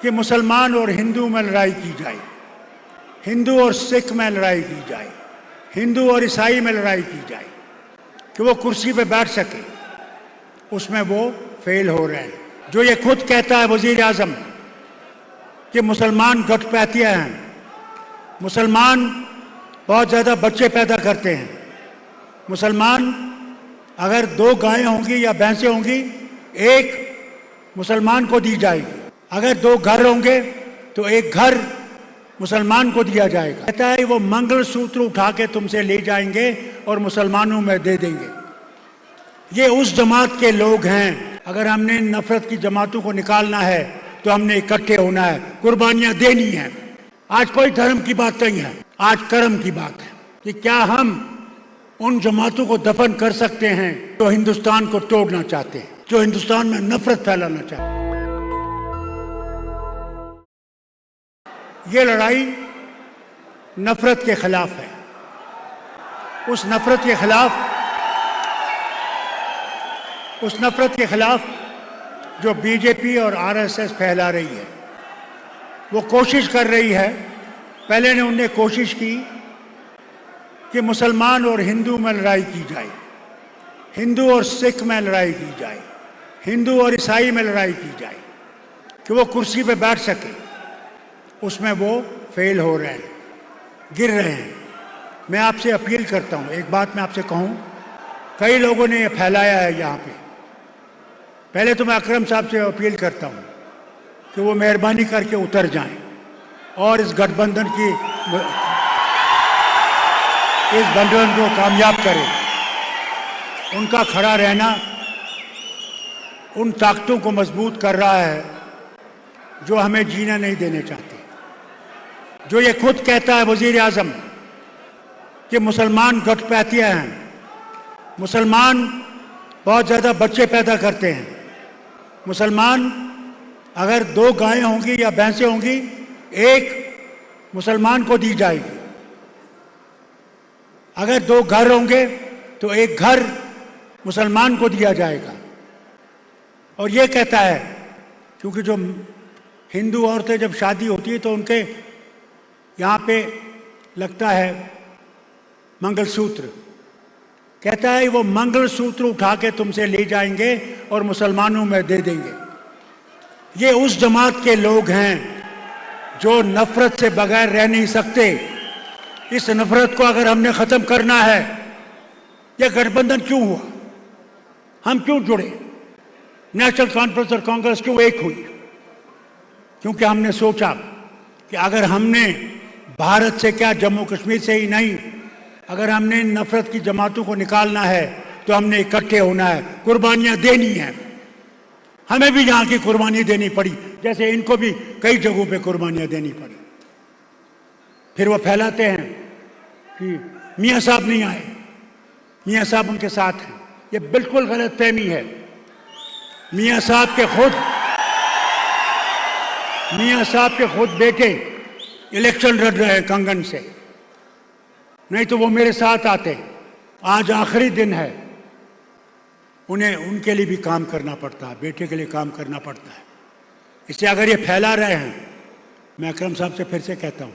कि मुसलमान और हिंदू में लड़ाई की जाए, हिंदू और सिख में लड़ाई की जाए, हिंदू और ईसाई में लड़ाई की जाए कि वो कुर्सी पे बैठ सके, उसमें वो फेल हो रहे हैं। जो ये खुद कहता है वजीर आजम कि मुसलमान घटपैतिया हैं, मुसलमान बहुत ज़्यादा बच्चे पैदा करते हैं, मुसलमान अगर 2 गायें होंगी या भैंसें होंगी, एक मुसलमान को दी जाएगी, अगर 2 घर होंगे तो एक घर मुसलमान को दिया जाएगा। कहता है वो मंगलसूत्र उठा के तुमसे ले जाएंगे और मुसलमानों में दे देंगे। ये उस जमात के लोग हैं। अगर हमने नफरत की जमातों को निकालना है तो हमने इकट्ठे होना है, कुर्बानियां देनी है। आज कोई धर्म की बात नहीं है, आज कर्म की बात है कि क्या हम उन जमातों को दफन कर सकते हैं जो हिंदुस्तान को तोड़ना चाहते हैं, जो हिंदुस्तान में नफरत फैलाना चाहते हैं। ये लड़ाई नफरत के खिलाफ है। उस नफरत के खिलाफ जो बीजेपी और आरएसएस फैला रही है, वो कोशिश कर रही है। पहले ने उन्हें कोशिश की कि मुसलमान और हिंदू में लड़ाई की जाए, हिंदू और सिख में लड़ाई की जाए, हिंदू और ईसाई में लड़ाई की जाए कि वो कुर्सी पे बैठ सके, उसमें वो फेल हो रहे हैं, गिर रहे हैं। मैं आपसे अपील करता हूँ, एक बात मैं आपसे कहूँ, कई लोगों ने ये फैलाया है यहाँ पे। पहले तो मैं अकरम साहब से अपील करता हूँ कि वो मेहरबानी करके उतर जाएं और इस गठबंधन को कामयाब करें। उनका खड़ा रहना उन ताकतों को मजबूत कर रहा है जो हमें जीना नहीं देने चाहते। जो ये खुद कहता है वजीर आजम कि मुसलमान घटपैतिया हैं, मुसलमान बहुत ज़्यादा बच्चे पैदा करते हैं, मुसलमान अगर 2 गायें होंगी या भैंसें होंगी, एक मुसलमान को दी जाएगी, अगर 2 घर होंगे तो एक घर मुसलमान को दिया जाएगा। और ये कहता है क्योंकि जो हिंदू औरतें जब शादी होती है तो उनके यहाँ पे लगता है मंगलसूत्र, कहता है वो मंगलसूत्र उठा के तुमसे ले जाएंगे और मुसलमानों में दे देंगे। ये उस जमात के लोग हैं जो नफरत से बगैर रह नहीं सकते। इस नफरत को अगर हमने ख़त्म करना है, यह गठबंधन क्यों हुआ, हम क्यों जुड़े, नेशनल कॉन्फ्रेंस और कांग्रेस क्यों एक हुई? क्योंकि हमने सोचा कि अगर हमने भारत से क्या, जम्मू कश्मीर से ही नहीं, अगर हमने नफरत की जमातों को निकालना है तो हमने इकट्ठे होना है, कुर्बानियां देनी है। हमें भी यहाँ की कुर्बानी देनी पड़ी, जैसे इनको भी कई जगहों पे कुर्बानियां देनी पड़ी। फिर वो फैलाते हैं कि मियाँ साहब नहीं आए, मियाँ साहब उनके साथ हैं। ये बिल्कुल गलत फहमी है। मियाँ साहब के खुद बेटे इलेक्शन लड़ रहे हैं कंगन से, नहीं तो वो मेरे साथ आते। आज आखिरी दिन है, उन्हें उनके लिए भी काम करना पड़ता है, बेटे के लिए काम करना पड़ता है। इसलिए अगर ये फैला रहे हैं, मैं अकरम साहब से फिर से कहता हूँ,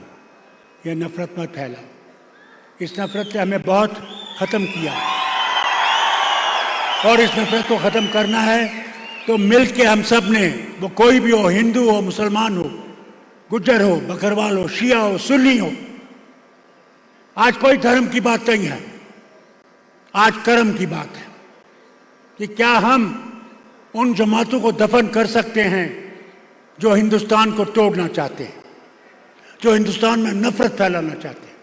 ये नफरत मत फैलाओ। इस नफरत ने हमें बहुत ख़त्म किया और इस नफरत को ख़त्म करना है तो मिल के हम सब ने, वो कोई भी हो, हिंदू हो, मुसलमान हो, गुज्जर हो, बकरवाल हो, शिया हो, सुन्नी हो, आज कोई धर्म की बात नहीं है, आज कर्म की बात है कि क्या हम उन जमातों को दफन कर सकते हैं जो हिंदुस्तान को तोड़ना चाहते हैं, जो हिंदुस्तान में नफरत फैलाना चाहते हैं।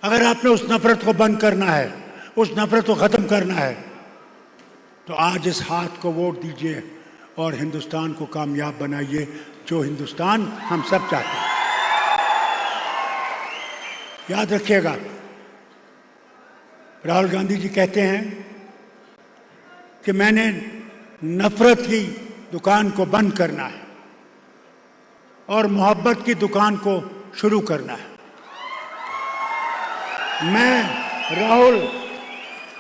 अगर आपने उस नफरत को बंद करना है, उस नफरत को ख़त्म करना है, तो आज इस हाथ को वोट दीजिए और हिंदुस्तान को कामयाब बनाइए, जो हिंदुस्तान हम सब चाहते हैं। याद रखिएगा, राहुल गांधी जी कहते हैं कि मैंने नफरत की दुकान को बंद करना है और मोहब्बत की दुकान को शुरू करना है। मैं राहुल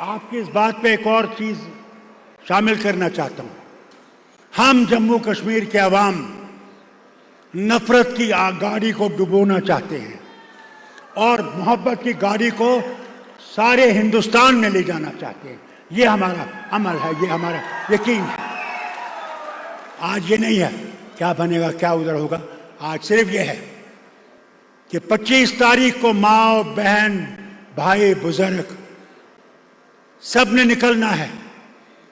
आपकी इस बात पे एक और चीज़ शामिल करना चाहता हूँ। हम जम्मू कश्मीर के अवाम नफरत की गाड़ी को डुबोना चाहते हैं और मोहब्बत की गाड़ी को सारे हिंदुस्तान में ले जाना चाहते हैं। ये हमारा अमल है, ये हमारा यकीन है। आज ये नहीं है क्या बनेगा क्या उधर होगा, आज सिर्फ ये है कि 25 तारीख को माँ बहन भाई बुजुर्ग सब ने निकलना है।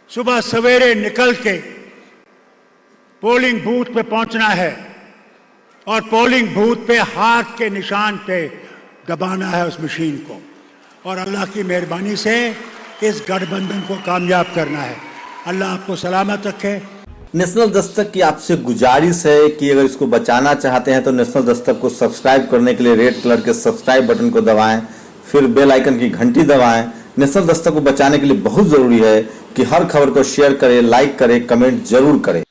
सुबह सवेरे निकल के पोलिंग बूथ पे पहुंचना है और पोलिंग बूथ पे हाथ के निशान पे दबाना है उस मशीन को, और अल्लाह की मेहरबानी से इस गठबंधन को कामयाब करना है। अल्लाह आपको सलामत रखे। नेशनल दस्तक की आपसे गुजारिश है कि अगर इसको बचाना चाहते हैं तो नेशनल दस्तक को सब्सक्राइब करने के लिए रेड कलर के सब्सक्राइब बटन को दबाएं, फिर बेल आइकन की घंटी दबाएं। नेशनल दस्तक को बचाने के लिए बहुत जरूरी है कि हर खबर को शेयर करें, लाइक करें, कमेंट जरूर करें।